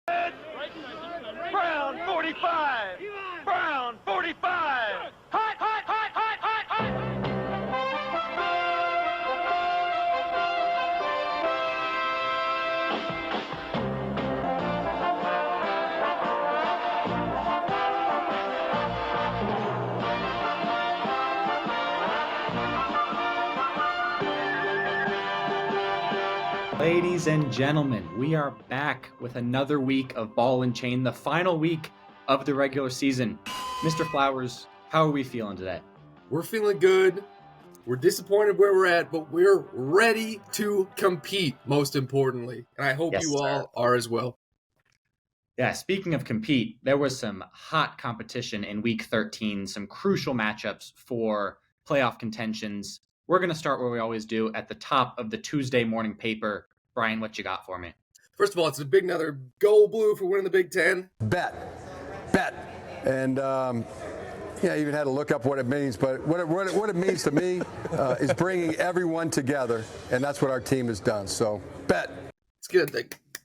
Brown 45. Brown 45. Hot, hot, hot, hot, hot, hot. Ladies and gentlemen, we are back with another week of Ball and Chain, the final week of the regular season. Mr. Flowers, how are we feeling today? We're feeling good. We're disappointed where we're at, but we're ready to compete, most importantly. And I hope you all are as well. Yeah, speaking of compete, there was some hot competition in week 13, some crucial matchups for playoff contentions. We're going to start where we always do, at the top of the Tuesday morning paper. Brian, what you got for me? First of all, it's a big another Go Blue for winning the Big Ten. Bet. And I even had to look up what it means, but what it means to me is bringing everyone together, and that's what our team has done. So, bet.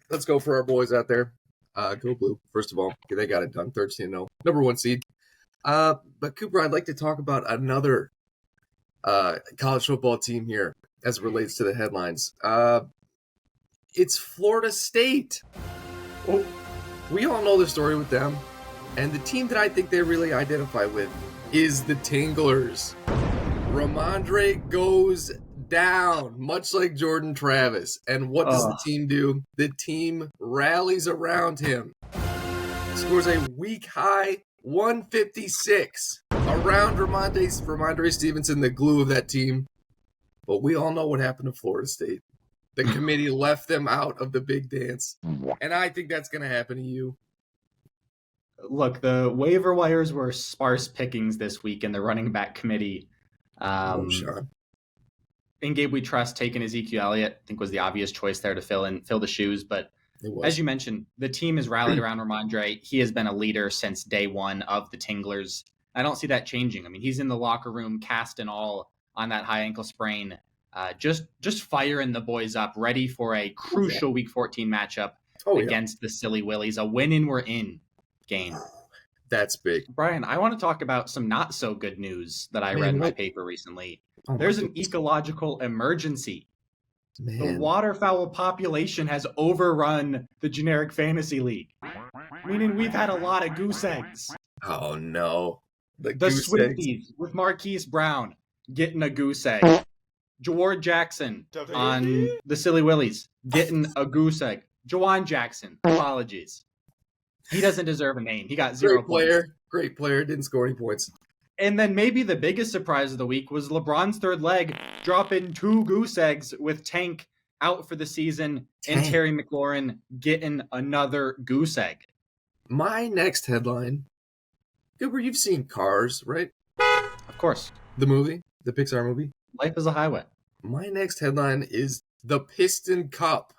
Let's go for our boys out there. Go Blue, first of all. They got it done, 13-0. Number one seed. But Cooper, I'd like to talk about another college football team here as it relates to the headlines. It's Florida State. Oh, we all know the story with them. And the team that I think they really identify with is the Tinglers. Ramondre goes down, much like Jordan Travis. And what does the team do? The team rallies around him. Scores a week-high 156 around Ramondre Stevenson, the glue of that team. But we all know what happened to Florida State. The committee left them out of the big dance. And I think that's going to happen to you. Look, the waiver wires were sparse pickings this week in the running back committee. Sean. In Gabe We Trust, taking Ezekiel Elliott, I think was the obvious choice there to fill the shoes. But as you mentioned, the team has rallied around Ramondre. He has been a leader since day one of the Tinglers. I don't see that changing. I mean, he's in the locker room, cast and all, on that high ankle sprain. Just firing the boys up, ready for a crucial Week 14 matchup against the Silly Willies. A win and we're in game. That's big. Brian, I want to talk about some not so good news that I read in my paper recently. There's an ecological emergency. The waterfowl population has overrun the generic fantasy league, meaning we've had a lot of goose eggs. Oh, no. The Swifties with Marquise Brown getting a goose egg. Jaward Jackson on the Silly Willies getting a goose egg. Jawan Jackson, apologies. He doesn't deserve a name. He got 0 points. Great player. Didn't score any points. And then maybe the biggest surprise of the week was LeBron's third leg dropping 2 goose eggs with Tank out for the season and Terry McLaurin getting another goose egg. My next headline, Cooper, you've seen Cars, right? Of course. The movie, the Pixar movie. Life is a highway. My next headline is the Piston Cup.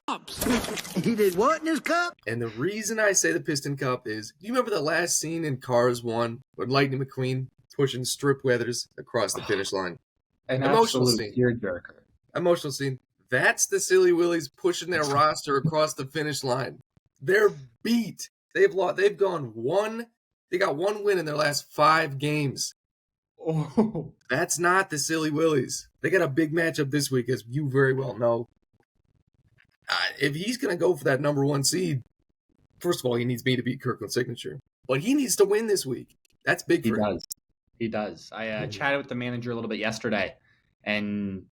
He did what in his cup? And the reason I say the Piston Cup is, do you remember the last scene in Cars 1 with Lightning McQueen pushing strip weathers across the finish line? An absolute tearjerker. Emotional scene. That's the Silly Willies pushing their roster across the finish line. They're beat. They got one win in their last 5 games. Oh, that's not the Silly Willies. They got a big matchup this week, as you very well know. If he's going to go for that number 1 seed, first of all, he needs me to beat Kirkland's signature. But he needs to win this week. That's big for him. He does. I chatted with the manager a little bit yesterday, and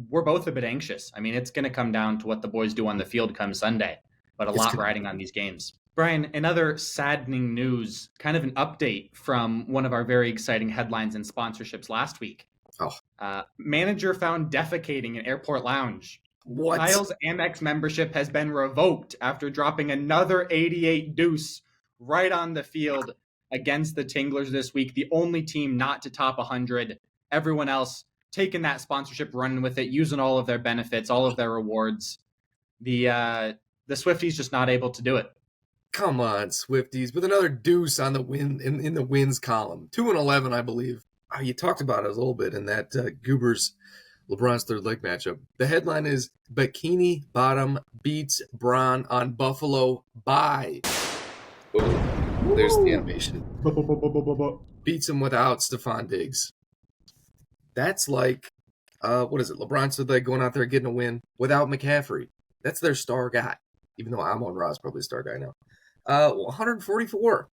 we're both a bit anxious. I mean, it's going to come down to what the boys do on the field come Sunday, but a lot riding on these games. Brian, in other saddening news, kind of an update from one of our very exciting headlines and sponsorships last week. Manager found defecating in airport lounge. What? Kyle's Amex membership has been revoked after dropping another 88 deuce right on the field against the Tinglers this week. The only team not to top 100. Everyone else taking that sponsorship, running with it, using all of their benefits, all of their rewards. The Swifties just not able to do it. Come on, Swifties, with another deuce on the win in the wins column. 2-11, I believe. You talked about it a little bit in that Goober's LeBron's third leg matchup. The headline is Bikini Bottom beats Bron on Buffalo by. Oh, there's the animation. Beats him without Stephon Diggs. That's like, what is it? LeBron's third leg going out there getting a win without McCaffrey. That's their star guy. Even though Amon-Ra is probably a star guy now. 144.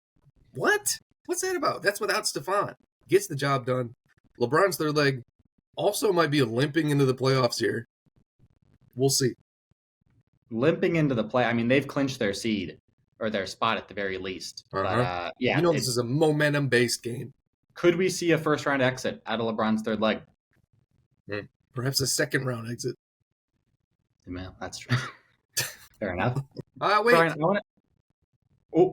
What? What's that about? That's without Stephon. Gets the job done. LeBron's third leg also might be limping into the playoffs here. We'll see. Limping into the play. I mean, they've clinched their seed or their spot at the very least. But, yeah, this is a momentum-based game. Could we see a first-round exit out of LeBron's third leg? Perhaps a second-round exit. Well, that's true. Fair enough. Wait. Brian,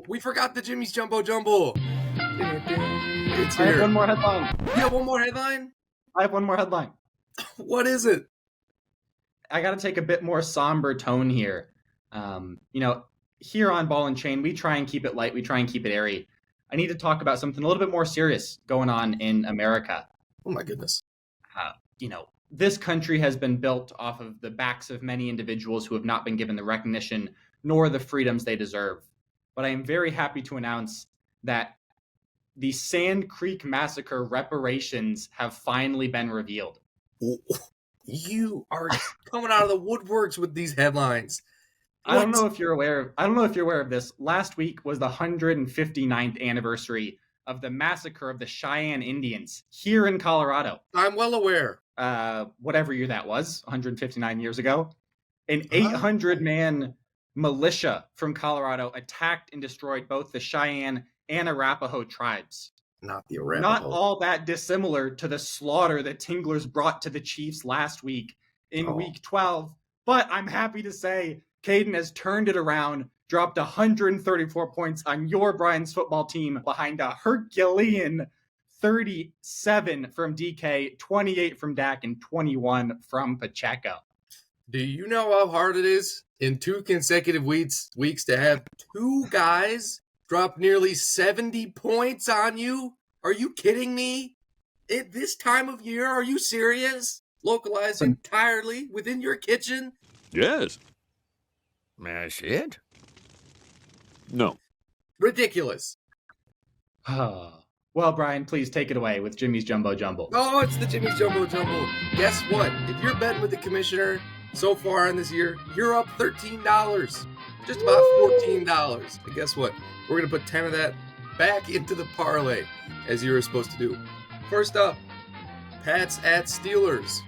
we forgot the Jimmy's Jumbo Jumble. It's here. I have one more headline. You have one more headline? I have one more headline. What is it? I got to take a bit more somber tone here. Here on Ball and Chain, we try and keep it light. We try and keep it airy. I need to talk about something a little bit more serious going on in America. Oh, my goodness. This country has been built off of the backs of many individuals who have not been given the recognition nor the freedoms they deserve. But I am very happy to announce that the Sand Creek Massacre reparations have finally been revealed. You are coming out of the woodworks with these headlines. I don't know if you're aware of this. Last week was the 159th anniversary of the massacre of the Cheyenne Indians here in Colorado. I'm well aware. Whatever year that was, 159 years ago. An 800-man militia from Colorado attacked and destroyed both the Cheyenne and Arapaho tribes. Not the Arapaho. Not all that dissimilar to the slaughter that Tinglers brought to the Chiefs last week in Week 12. But I'm happy to say Caden has turned it around, dropped 134 points on your Brian's football team behind a Herculean 37 from DK, 28 from Dak, and 21 from Pacheco. Do you know how hard it is in 2 consecutive weeks to have 2 guys drop nearly 70 points on you? Are you kidding me? At this time of year, are you serious? Localized entirely within your kitchen? Yes. Mash it? No. Ridiculous. Well, Brian, please take it away with Jimmy's Jumbo Jumble. Oh, it's the Jimmy's Jumbo Jumble. Guess what? If you're betting with the commissioner so far in this year, you're up $13. Just about $14. And guess what? We're going to put 10 of that back into the parlay, as you were supposed to do. First up, Pats at Steelers.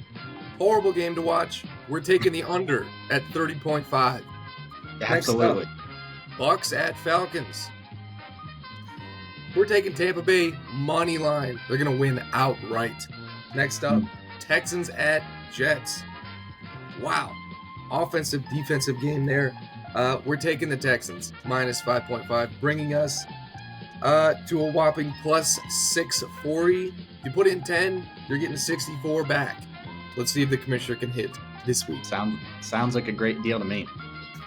Horrible game to watch. We're taking the under at 30.5. Absolutely. Next up, Bucks at Falcons. We're taking Tampa Bay money line. They're going to win outright. Next up, Texans at Jets. Wow. Offensive, defensive game there. We're taking the Texans, minus 5.5, bringing us to a whopping plus 640. If you put in 10, you're getting 64 back. Let's see if the commissioner can hit this week. Sounds like a great deal to me.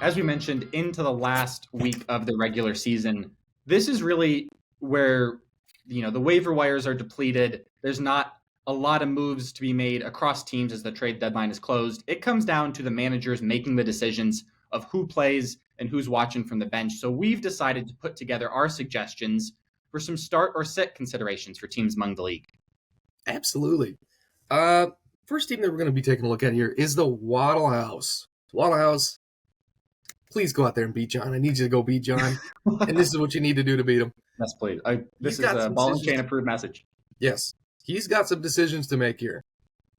As we mentioned, into the last week of the regular season, this is really where the waiver wires are depleted. There's not a lot of moves to be made across teams as the trade deadline is closed. It comes down to the managers making the decisions of who plays and who's watching from the bench. So we've decided to put together our suggestions for some start or sit considerations for teams among the league. Absolutely. First team that we're going to be taking a look at here is the Waddle House. Waddle House, please go out there and beat John. I need you to go beat John. And this is what you need to do to beat him. Yes, please. This is a Ball and Chain approved message. Yes. He's got some decisions to make here.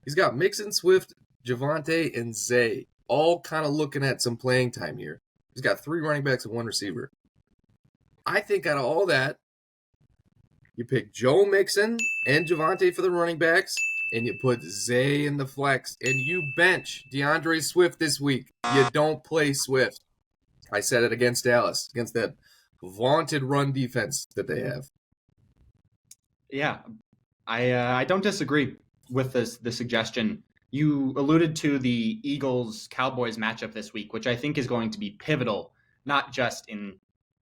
He's got Mixon, Swift, Javonte, and Zay all kind of looking at some playing time here. He's got 3 running backs and 1 receiver. I think out of all that, you pick Joe Mixon and Javonte for the running backs, and you put Zay in the flex, and you bench DeAndre Swift this week. You don't play Swift. I said it against Dallas, against that vaunted run defense that they have. Yeah, I don't disagree with the suggestion. You alluded to the Eagles-Cowboys matchup this week, which I think is going to be pivotal, not just in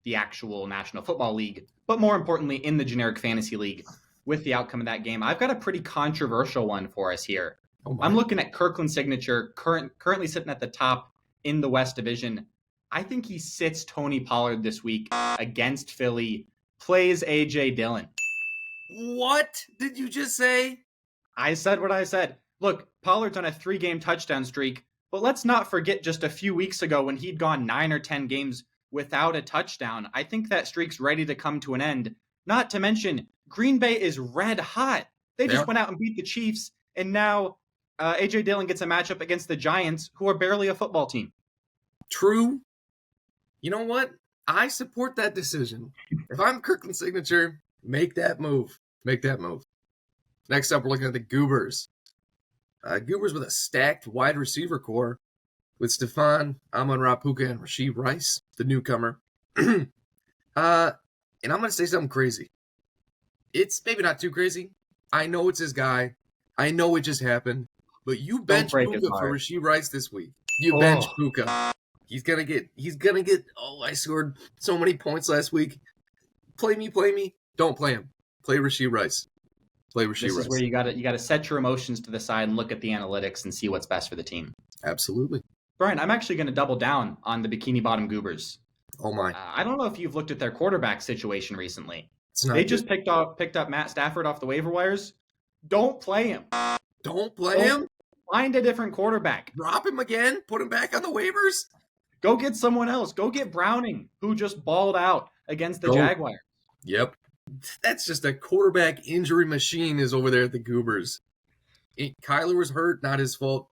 the actual National Football League, but more importantly in the generic fantasy league with the outcome of that game. I've got a pretty controversial one for us here. Oh my. I'm looking at Kirkland's signature, currently sitting at the top in the West Division. I think he sits Tony Pollard this week against Philly, plays A.J. Dillon. What did you just say? I said what I said. Look, Pollard's on a 3-game touchdown streak, but let's not forget just a few weeks ago when he'd gone 9 or 10 games without a touchdown. I think that streak's ready to come to an end. Not to mention, Green Bay is red hot. They just went out and beat the Chiefs, and now A.J. Dillon gets a matchup against the Giants, who are barely a football team. True. You know what? I support that decision. If I'm Kirkland's signature, make that move. Make that move. Next up, we're looking at the Goobers. Goobers with a stacked wide receiver core with Stephon, Amon-Ra Puka, and Rashee Rice, the newcomer. And I'm going to say something crazy. It's maybe not too crazy. I know it's his guy. I know it just happened. But you bench Puka for Rashee Rice this week. You bench Puka. He's gonna get, I scored so many points last week. Play me. Don't play him. Play Rashee Rice. This is where you gotta set your emotions to the side and look at the analytics and see what's best for the team. Absolutely. Brian, I'm actually going to double down on the Bikini Bottom Goobers. Oh my! I don't know if you've looked at their quarterback situation recently. They just picked up Matt Stafford off the waiver wires. Don't play him. Don't play him. Find a different quarterback. Drop him again. Put him back on the waivers. Go get someone else. Go get Browning, who just balled out against the Jaguars. Yep. That's just a quarterback injury machine is over there at the Goobers. Kyler was hurt, not his fault.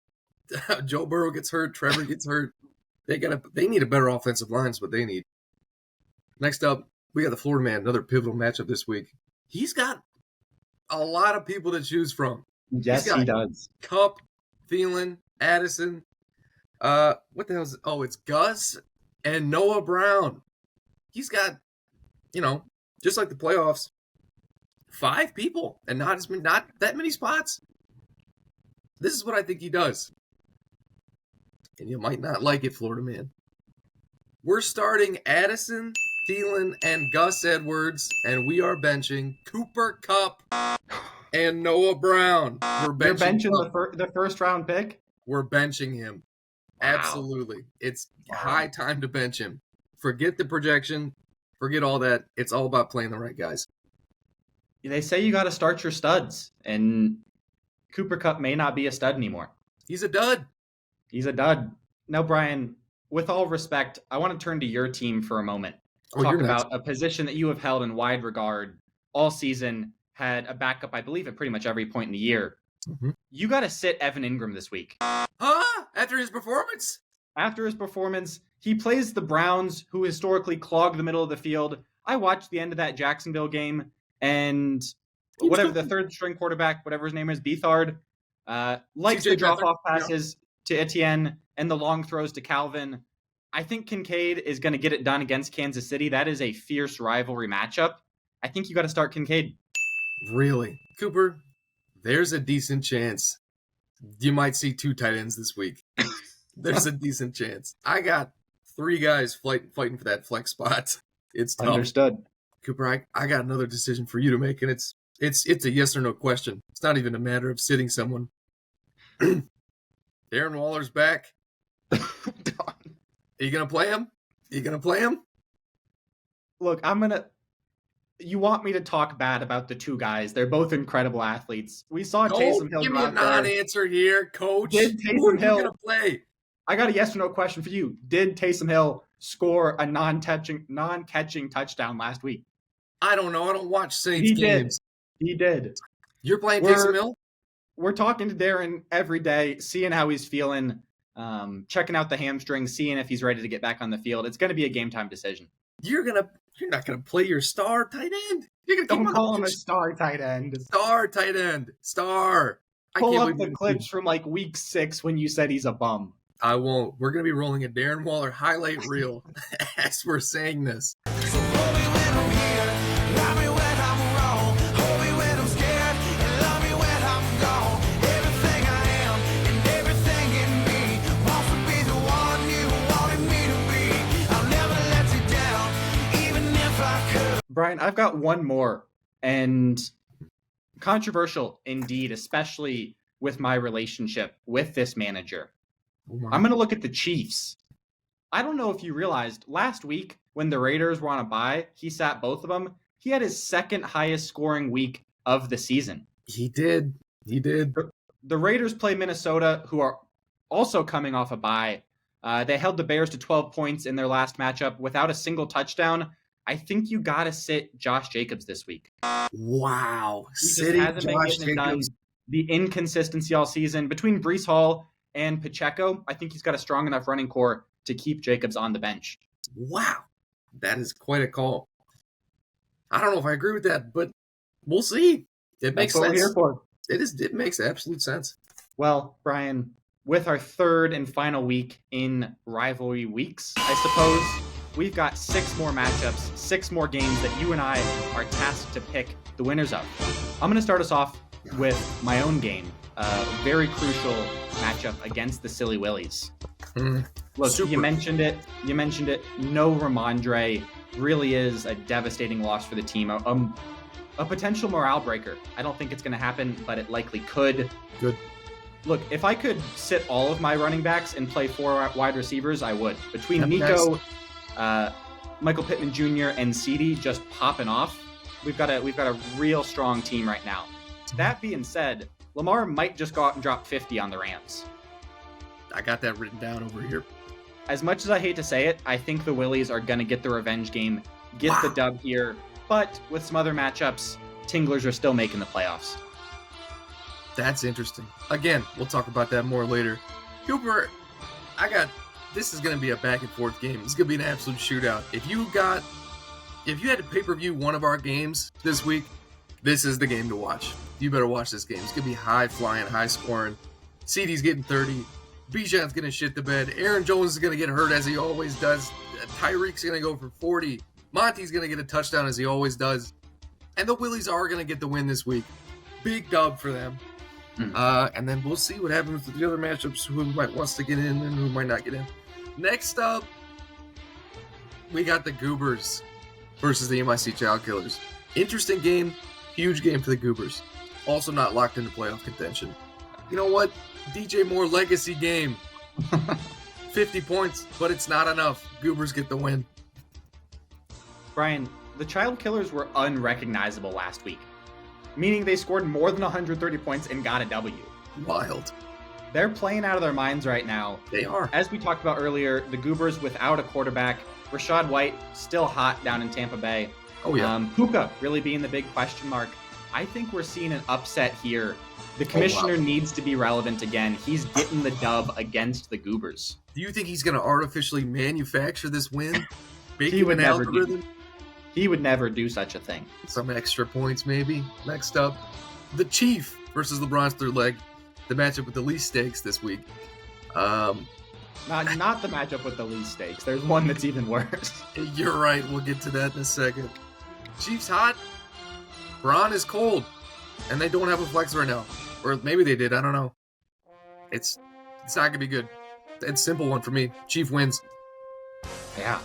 Joe Burrow gets hurt. Trevor gets hurt. They need a better offensive line is what they need. Next up, we got the Florida man, another pivotal matchup this week. He's got a lot of people to choose from. Yes, he does. Kupp, Thielen, Addison. What the hell is it? Oh, it's Gus and Noah Brown. He's got, just like the playoffs, 5 people and not that many spots. This is what I think he does. And you might not like it, Florida man. We're starting Addison, Thielen, and Gus Edwards, and we are benching Cooper Kupp and Noah Brown. You're benching the first round pick? We're benching him. Wow. Absolutely. It's high time to bench him. Forget the projection. Forget all that. It's all about playing the right guys. They say you got to start your studs, and Cooper Kupp may not be a stud anymore. He's a dud. Now, Brian, with all respect, I want to turn to your team for a moment. Talk about a position that you have held in wide regard all season, had a backup, I believe, at pretty much every point in the year. Mm-hmm. You got to sit Evan Ingram this week. After his performance? After his performance, he plays the Browns, who historically clog the middle of the field. I watched the end of that Jacksonville game, and whatever the third string quarterback, whatever his name is, Beathard, likes the drop-off passes to Etienne and the long throws to Calvin. I think Kincaid is going to get it done against Kansas City. That is a fierce rivalry matchup. I think you got to start Kincaid. Really? Cooper, there's a decent chance you might see 2 tight ends this week. There's a decent chance. I got 3 guys fighting for that flex spot. It's tough. Understood. Cooper, I got another decision for you to make, and it's a yes or no question. It's not even a matter of sitting someone. Darren Waller's back. Are you going to play him? Look, you want me to talk bad about the 2 guys. They're both incredible athletes. We saw Taysom Hill. Give me a non-answer here, coach. Did Taysom Hill going to play? I got a yes or no question for you. Did Taysom Hill score a non-catching touchdown last week? I don't know. I don't watch Saints games. He did. You're playing Taysom Hill? We're talking to Darren every day, seeing how he's feeling, checking out the hamstring, seeing if he's ready to get back on the field. It's going to be a game time decision. You're not gonna play your star tight end. You're gonna call him a star tight end. Star tight end. Star. Pull up the clips from like week 6 when you said he's a bum. I won't. We're gonna be rolling a Darren Waller highlight reel as we're saying this. Brian, I've got one more, and controversial indeed, especially with my relationship with this manager. Oh my. I'm going to look at the Chiefs. I don't know if you realized last week when the Raiders were on a bye, he sat both of them. He had his second highest scoring week of the season. He did. The Raiders play Minnesota, who are also coming off a bye. They held the Bears to 12 points in their last matchup without a single touchdown. I think you got to sit Josh Jacobs this week. Wow. He just Sitting hasn't been Josh getting it done. Jacobs. The inconsistency all season between Breece Hall and Pacheco, I think he's got a strong enough running core to keep Jacobs on the bench. Wow. That is quite a call. I don't know if I agree with that, but we'll see. It makes That's what sense. we're here for. It makes absolute sense. Well, Brian, with our third and final week in rivalry weeks, I suppose, we've got 6 more matchups, 6 more games that you and I are tasked to pick the winners of. I'm going to start us off with my own game, a very crucial matchup against the Silly Willies. Look, Super. you mentioned it. No Ramondre really is a devastating loss for the team. A potential morale breaker. I don't think it's going to happen, but it likely could. Good. Look, if I could sit all of my running backs and play 4 wide receivers, I would. Between Yep, Nico, Michael Pittman Jr., and CeeDee just popping off, we've got a real strong team right now. That being said, Lamar might just go out and drop 50 on the Rams. I got that written down over here. As much as I hate to say it, I think the Willies are going to get the revenge game, get the dub here. But with some other matchups, Tinglers are still making the playoffs. That's interesting. Again, we'll talk about that more later. Cooper, this is going to be a back and forth game. It's going to be an absolute shootout. If you had to pay-per-view one of our games this week, this is the game to watch. You better watch this game. It's going to be high-flying, high-scoring. CeeDee's getting 30. Bijan's going to shit the bed. Aaron Jones is going to get hurt as he always does. Tyreek's going to go for 40. Monty's going to get a touchdown as he always does. And the Willies are going to get the win this week. Big dub for them. And then we'll see what happens with the other matchups, who might wants to get in and who might not get in. Next up, we got the Goobers versus the MIC Child Killers. Interesting game. Huge game for the Goobers. Also not locked into playoff contention. You know what? DJ Moore legacy game. 50 points, but it's not enough. Goobers get the win. Brian, the Child Killers were unrecognizable last week, meaning they scored more than 130 points and got a W. Wild. They're playing out of their minds right now. They are. As we talked about earlier, the Goobers without a quarterback. Rashad White still hot down in Tampa Bay. Oh, yeah. Puka really being the big question mark. I think we're seeing an upset here. The commissioner needs to be relevant again. He's getting the dub against the Goobers. Do you think he's going to artificially manufacture this win? He would never do such a thing. Some extra points, maybe. Next up, the Chief versus LeBron's third leg. The matchup with the least stakes this week. Not the matchup with the least stakes. There's one that's even worse. You're right. We'll get to that in a second. Chief's hot. Bron is cold. And they don't have a flex right now. Or maybe they did. I don't know. It's not going to be good. It's a simple one for me. Chief wins. Yeah.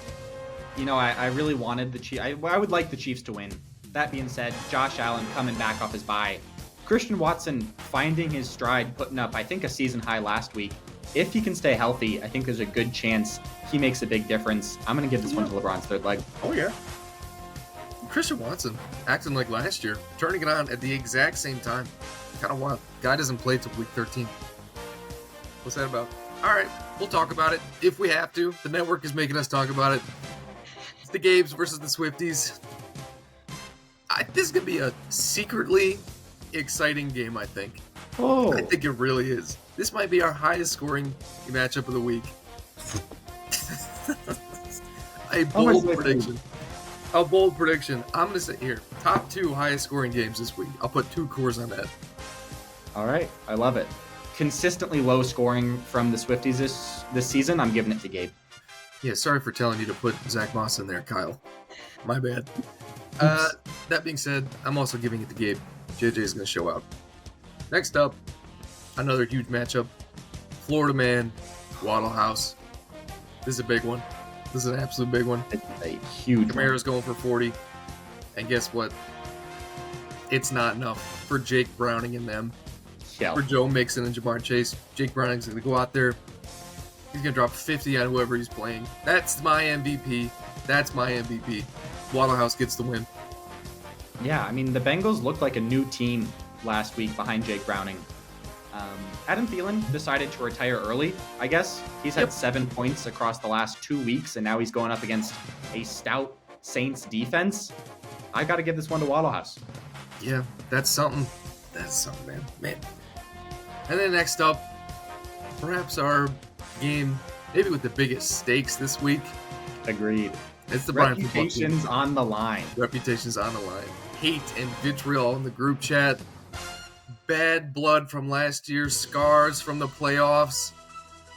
You know, I really wanted the Chiefs. I would like the Chiefs to win. That being said, Josh Allen coming back off his bye. Christian Watson finding his stride, putting up, I think, a season high last week. If he can stay healthy, I think there's a good chance he makes a big difference. I'm going to give this one to LeBron's third leg. Oh, yeah. Christian Watson acting like last year, turning it on at the exact same time. Kind of wild. Guy doesn't play till week 13. What's that about? All right, we'll talk about it if we have to. The network is making us talk about it. It's the Gabes versus the Swifties. This is going to be a secretly exciting game, I think. Oh. I think it really is. This might be our highest scoring matchup of the week. A bold prediction. A bold prediction. I'm going to say here, top 2 highest scoring games this week. I'll put 2 cores on that. All right. I love it. Consistently low scoring from the Swifties this season. I'm giving it to Gabe. Yeah, sorry for telling you to put Zach Moss in there, Kyle. My bad. That being said, I'm also giving it to Gabe. JJ is going to show out. Next up, another huge matchup. Florida man, Waddle House. This is a big one. This is an absolute big one. It's a huge Kamara's going for 40. And guess what? It's not enough for Jake Browning and them. Yeah. for Joe Mixon and Jamar Chase. Jake Browning's going to go out there. He's going to drop 50 on whoever he's playing. That's my MVP. That's my MVP. Waterhouse gets the win. Yeah, I mean, the Bengals looked like a new team last week behind Jake Browning. Adam Thielen decided to retire early, I guess. He's had 7 points across the last 2 weeks, and now he's going up against a stout Saints defense. I got to give this one to Waddlehouse. Yeah, that's something. That's something, man. And then next up, perhaps our game, maybe with the biggest stakes this week. Agreed. It's the Brian Reputation's on the line. Reputation's on the line. Hate and vitriol in the group chat. Bad blood from last year. Scars from the playoffs.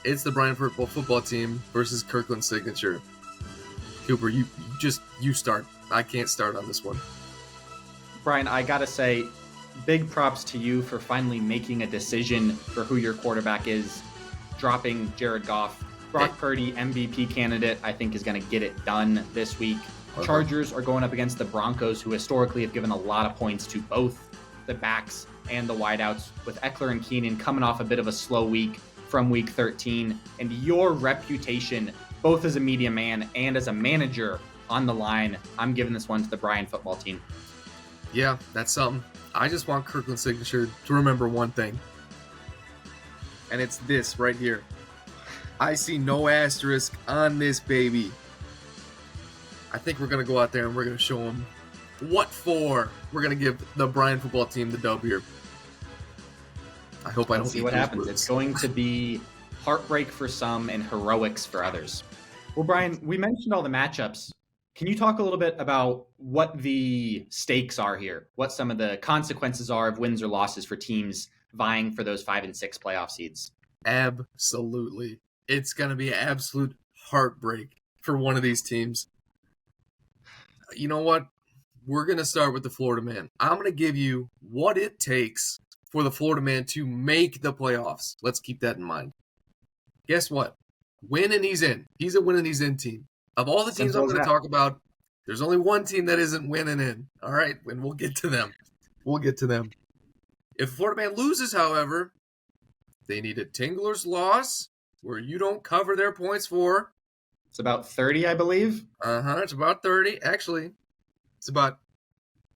It's the Brian football team versus Kirkland Signature. Cooper, you start. I can't start on this one. Brian, I gotta say, big props to you for finally making a decision for who your quarterback is, dropping Jared Goff. Brock Purdy, MVP candidate, I think is going to get it done this week. Chargers are going up against the Broncos, who historically have given a lot of points to both the backs and the wideouts, with Eckler and Keenan coming off a bit of a slow week from week 13. And your reputation, both as a media man and as a manager, on the line. I'm giving this one to the Brian football team. Yeah, that's something. I just want Kirkland Signature to remember one thing. And it's this right here. I see no asterisk on this baby. I think we're going to go out there and we're going to show them what for. We're going to give the Brian football team the dub here. I hope I don't see what happens. It's going to be heartbreak for some and heroics for others. Well, Brian, we mentioned all the matchups. Can you talk a little bit about what the stakes are here? What some of the consequences are of wins or losses for teams vying for those 5 and 6 playoff seeds? Absolutely. It's going to be absolute heartbreak for one of these teams. You know what? We're going to start with the Florida Man. I'm going to give you what it takes for the Florida Man to make the playoffs. Let's keep that in mind. Guess what? Win and he's in. He's a win and he's in team. Of all the teams I'm going to talk about, there's only one team that isn't winning in. All right? And we'll get to them. If Florida Man loses, however, they need a Tingler's loss where you don't cover their points for. It's about 30, I believe. It's about 30. Actually, it's about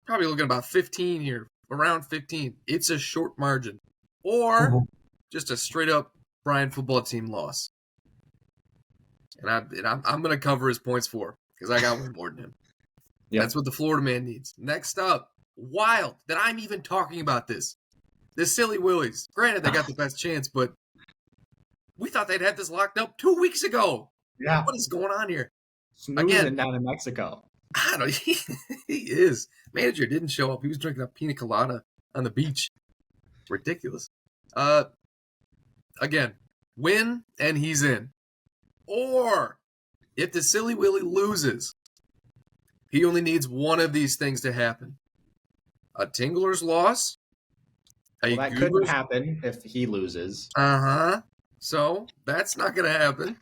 probably looking at about 15 here, around 15. It's a short margin. Or just a straight up Brian football team loss. And I'm going to cover his points for because I got one more than him. Yep. That's what the Florida Man needs. Next up, wild that I'm even talking about this. The Silly Willies. Granted, they got the best chance, but we thought they'd had this locked up 2 weeks ago. Yeah. What is going on here? Snoozing down in Mexico. I don't know. He is. Manager didn't show up. He was drinking a pina colada on the beach. Ridiculous. Again, win and he's in. Or if the Silly Willy loses, he only needs one of these things to happen. A Tingler's loss. Well, that couldn't happen if he loses. So that's not going to happen.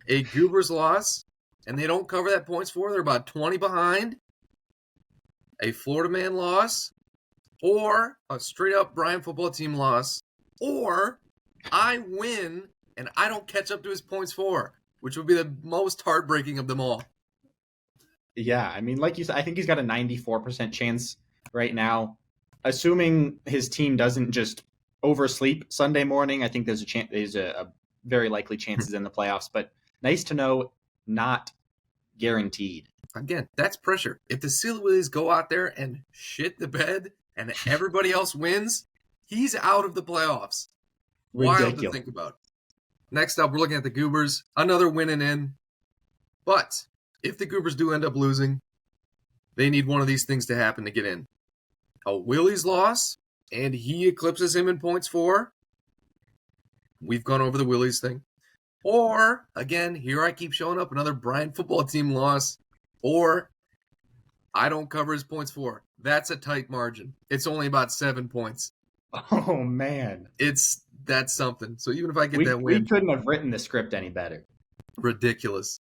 A Goober's loss, and they don't cover that points for. They're about 20 behind. A Florida Man loss, or a straight-up Brian football team loss, or I win and I don't catch up to his points for, which would be the most heartbreaking of them all. Yeah, I mean, like you said, I think he's got a 94% chance right now. Assuming his team doesn't just oversleep Sunday morning, I think there's a very likely chances in the playoffs. But nice to know, not guaranteed. Again, that's pressure. If the Silly Willies go out there and shit the bed and everybody else wins, he's out of the playoffs. Ridiculous. Wild to think about. Next up, we're looking at the Goobers. Another winning in. But if the Goobers do end up losing, they need one of these things to happen to get in. A Willie's loss, and he eclipses him in points for. We've gone over the Willie's thing. Or, again, here I keep showing up, another Brian football team loss. Or, I don't cover his points for. That's a tight margin. It's only about 7 points. Oh, man. That's something. So even if I get that win. We couldn't have written the script any better. Ridiculous.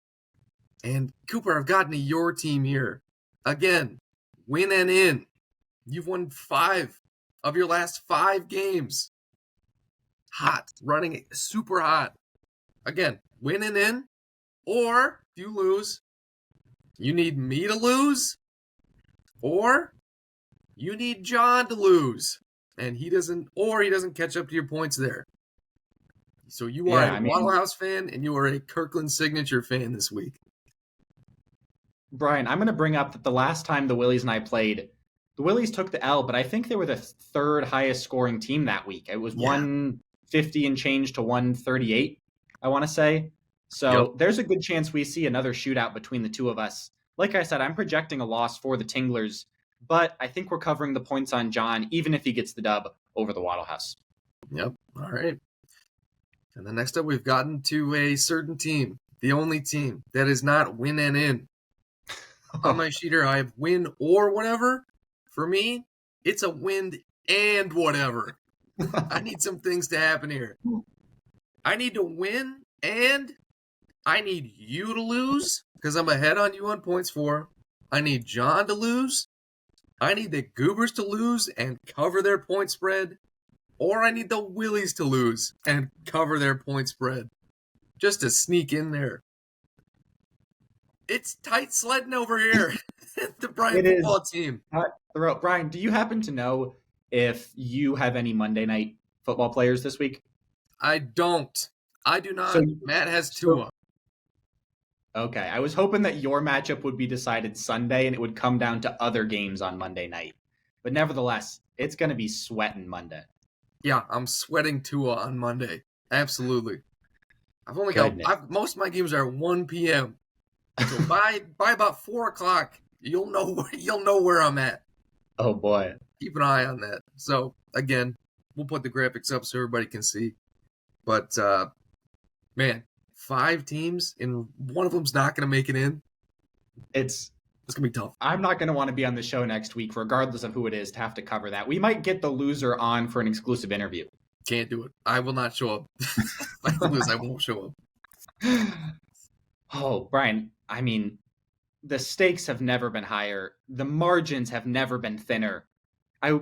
And, Cooper, I've gotten to your team here. Again, win and in. You've won 5 of your last 5 games. Hot. Running it super hot. Again, winning in. Or if you lose, you need me to lose. Or you need John to lose. And he doesn't catch up to your points there. So you are a Waddle House fan and you are a Kirkland Signature fan this week. Brian, I'm going to bring up that the last time the Willies and I played, the Willies took the L, but I think they were the 3rd highest scoring team that week. It was 150 and change to 138, I want to say. So there's a good chance we see another shootout between the two of us. Like I said, I'm projecting a loss for the Tinglers, but I think we're covering the points on John, even if he gets the dub over the Waddle House. Yep. All right. And then next up, we've gotten to a certain team, the only team that is not win and in. On my sheet here, I have win or whatever. For me, it's a win and whatever. I need some things to happen here. I need to win and I need you to lose because I'm ahead on you on points for. I need John to lose. I need the Goobers to lose and cover their point spread. Or I need the Willies to lose and cover their point spread. Just to sneak in there. It's tight sledding over here. The Brian football team. Brian, do you happen to know if you have any Monday night football players this week? I don't. I do not. So, Matt has Tua. Okay. I was hoping that your matchup would be decided Sunday and it would come down to other games on Monday night. But nevertheless, it's going to be sweating Monday. Yeah, I'm sweating Tua on Monday. Absolutely. I've only got most of my games are at 1 p.m. So by about 4 o'clock, you'll know where I'm at. Oh boy. Keep an eye on that. So again, we'll put the graphics up so everybody can see. But man, 5 teams and one of them's not going to make it in. It's going to be tough. I'm not going to want to be on the show next week, regardless of who it is, to have to cover that. We might get the loser on for an exclusive interview. Can't do it. I will not show up. If I lose, I won't show up. Oh, Brian, I mean, the stakes have never been higher. The margins have never been thinner. I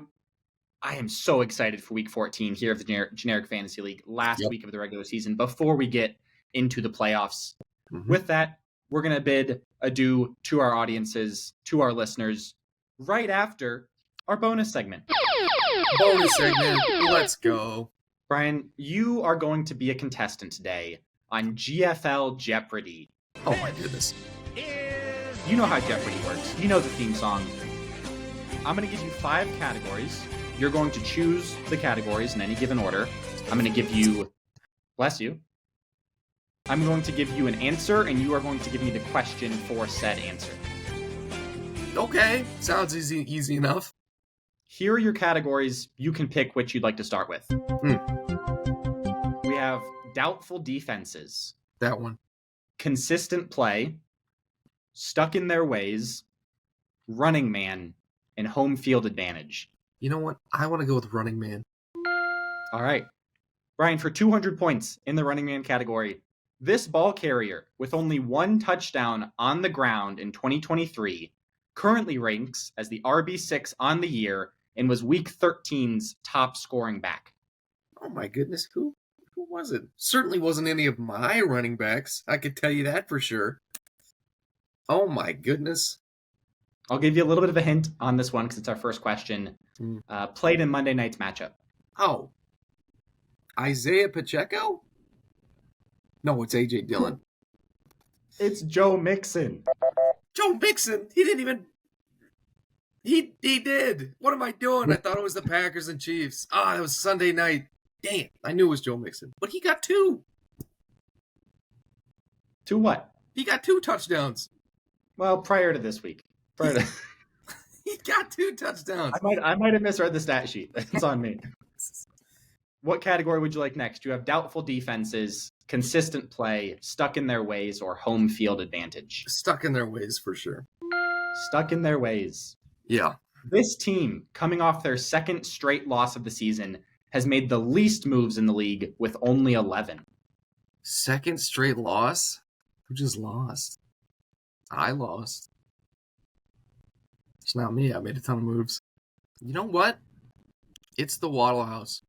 am so excited for Week 14 here of the Generic Fantasy League, last week of the regular season, before we get into the playoffs. Mm-hmm. With that, we're going to bid adieu to our audiences, to our listeners, right after our bonus segment. Bonus segment. Let's go. Brian, you are going to be a contestant today on GFL Jeopardy. Oh my goodness. You know how Jeopardy works. You know the theme song. I'm going to give you 5 categories. You're going to choose the categories in any given order. I'm going to give you, bless you, I'm going to give you an answer, and you are going to give me the question for said answer. Okay, sounds easy enough. Here are your categories. You can pick which you'd like to start with. We have doubtful defenses. That one. Consistent play, stuck in their ways, running man, and home field advantage. You know what? I want to go with running man. All right. Brian, for 200 points in the running man category, this ball carrier with only 1 touchdown on the ground in 2023 currently ranks as the RB6 on the year and was Week 13's top scoring back. Oh my goodness, who was it? Certainly wasn't any of my running backs. I could tell you that for sure. Oh my goodness. I'll give you a little bit of a hint on this one because it's our first question. Played in Monday night's matchup. Oh. Isaiah Pacheco? No, it's A.J. Dillon. It's Joe Mixon. Joe Mixon? He didn't even... He did. What am I doing? I thought it was the Packers and Chiefs. That was Sunday night. Damn, I knew it was Joe Mixon. But he got 2. 2 what? He got 2 touchdowns. Well, prior to this week. He got 2 touchdowns. I might have misread the stat sheet. That's on me. What category would you like next? You have doubtful defenses, consistent play, stuck in their ways, or home field advantage. Stuck in their ways for sure. Stuck in their ways. Yeah. This team, coming off their 2nd straight loss of the season, has made the least moves in the league with only 11. 2nd straight loss? Who just lost? I lost. It's not me. I made a ton of moves. You know what? It's the Waddle House.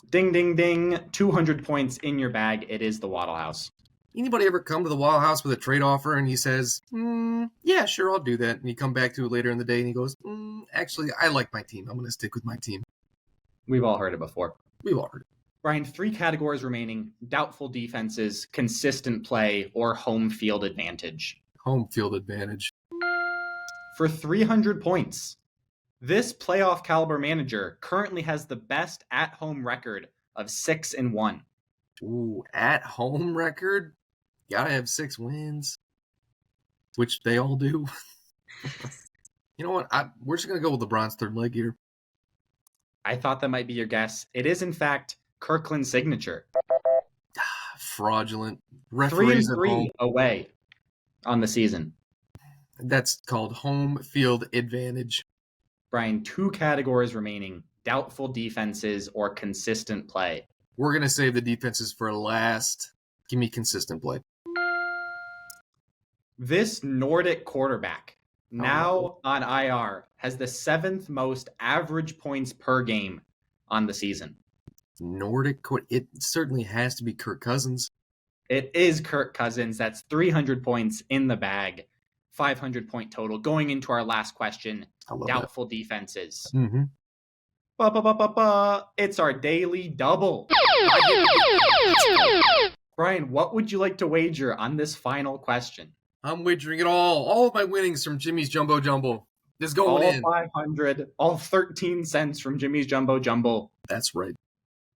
Ding, ding, ding. 200 points in your bag. It is the Waddle House. Anybody ever come to the Waddle House with a trade offer and he says, yeah, sure, I'll do that. And you come back to it later in the day and he goes, actually, I like my team. I'm going to stick with my team. We've all heard it before. We've all heard it. Brian, 3 categories remaining: doubtful defenses, consistent play, or home field advantage. Home field advantage. For 300 points, this playoff caliber manager currently has the best at-home record of 6-1. Ooh, at-home record? Gotta have 6 wins. Which they all do. You know what? We're just going to go with LeBron's third leg here. I thought that might be your guess. It is, in fact, Kirkland's signature. Fraudulent. Referees at 3-3 home. away on the season. That's called home field advantage. Brian, 2 categories remaining: doubtful defenses or consistent play. We're going to save the defenses for last. Give me consistent play. This Nordic quarterback, now on IR, has the 7th most average points per game on the season. It certainly has to be Kirk Cousins. It is Kirk Cousins. That's 300 points in the bag. 500-point total. Going into our last question, doubtful defenses. Mm-hmm. It's our daily double. Brian, what would you like to wager on this final question? I'm wagering it all. All of my winnings from Jimmy's Jumbo Jumble is going in. All 500, all 13 cents from Jimmy's Jumbo Jumble. That's right.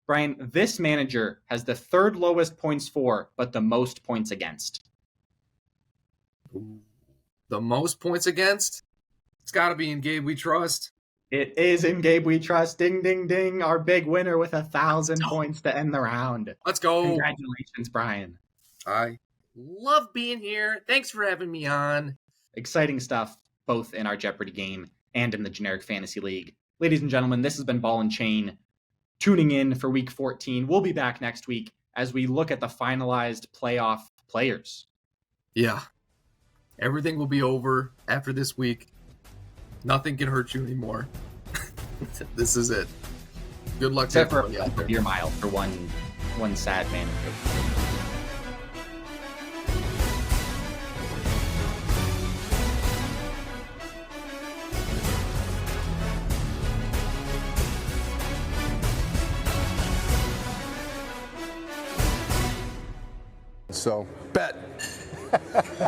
Brian, this manager has the 3rd lowest points for, but the most points against. The most points against? It's got to be in Gabe We Trust. It is in Gabe We Trust. Ding, ding, ding. Our big winner with 1,000 points to end the round. Let's go. Congratulations, Brian. I love being here. Thanks for having me on. Exciting stuff, both in our Jeopardy game and in the Generic Fantasy League. Ladies and gentlemen, this has been Ball and Chain. Tuning in for Week 14. We'll be back next week as we look at the finalized playoff players. Yeah. Everything will be over after this week. Nothing can hurt you anymore. This is it. Good luck to Except for everybody out there. a beer mile for one sad manager. So, bet.